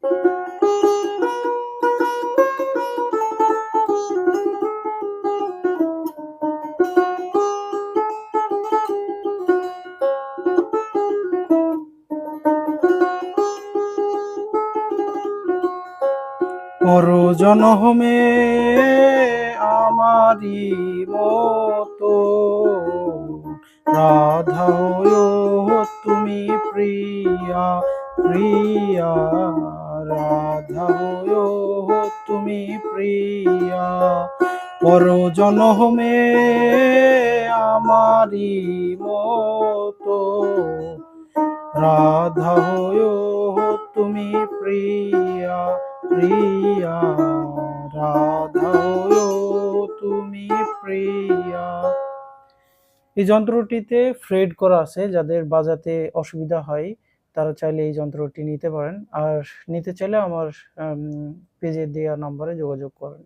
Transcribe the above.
পর জনমে আমারি মতো রাধা হয়েও তুমি প্রিয়া প্রিয়া, রাধা হয়েও তুমি প্রিয়া। পর জনমে আমারি মতো রাধা হয়েও তুমি প্রিয়া প্রিয়া, রাধা হয়েও তুমি প্রিয়া। এই যন্ত্রটিতে ফ্রেড করা আছে, যাদের বাজাতে অসুবিধা হয় তারা চাইলে এই যন্ত্রটি নিতে পারেন। আর নিতে চাইলে আমার পেজে দেওয়া নম্বরে যোগাযোগ করেন।